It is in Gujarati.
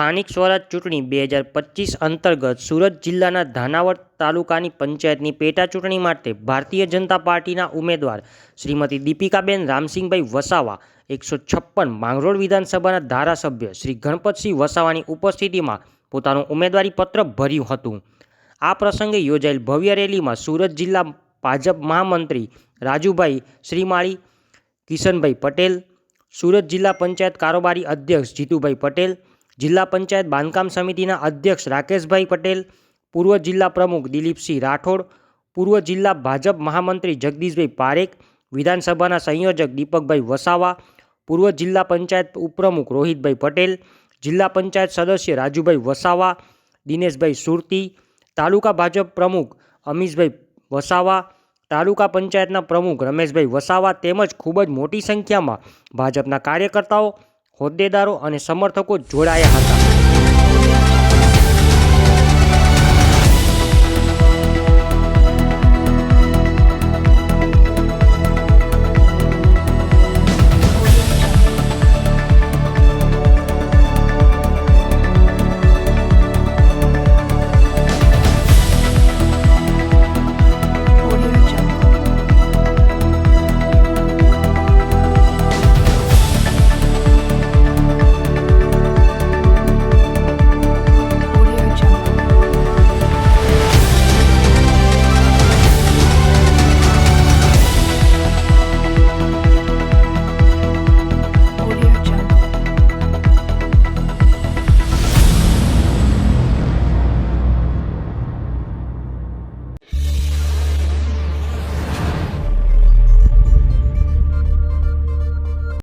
સ્થાનિક સ્વરાજ ચૂંટણી 2025 અંતર્ગત સુરત જિલ્લાના ધાનાવડ તાલુકાની પંચાયતની પેટા ચૂંટણી માટે ભારતીય જનતા પાર્ટીના ઉમેદવાર શ્રીમતી દીપિકાબેન રામસિંહભાઈ વસાવા 156 માંગરોળ વિધાનસભાના ધારાસભ્ય શ્રી ગણપતસિંહ વસાવાની ઉપસ્થિતિમાં પોતાનું ઉમેદવારી પત્ર ભર્યું હતું. આ પ્રસંગે યોજાયેલ ભવ્ય રેલીમાં સુરત જિલ્લા ભાજપ મહામંત્રી રાજુભાઈ શ્રીમાળી, કિશનભાઈ પટેલ, સુરત જિલ્લા પંચાયત કારોબારી અધ્યક્ષ જીતુભાઈ પટેલ, જિલ્લા પંચાયત બાંધકામ સમિતિના અધ્યક્ષ રાકેશભાઈ પટેલ, પૂર્વ જિલ્લા પ્રમુખ દિલીપસિંહ રાઠોડ, પૂર્વ જિલ્લા ભાજપ મહામંત્રી જગદીશભાઈ પારેખ, વિધાનસભાના સંયોજક દીપકભાઈ વસાવા, પૂર્વ જિલ્લા પંચાયત ઉપપ્રમુખ રોહિતભાઈ પટેલ, જિલ્લા પંચાયત સદસ્ય રાજુભાઈ વસાવા, દિનેશભાઈ સુરતી, તાલુકા ભાજપ પ્રમુખ અમીશભાઈ વસાવા, તાલુકા પંચાયતના પ્રમુખ રમેશભાઈ વસાવા તેમજ ખૂબ જ મોટી સંખ્યામાં ભાજપના કાર્યકર્તાઓ, હોદ્દેદારો અને સમર્થકો જોડાયા હતા.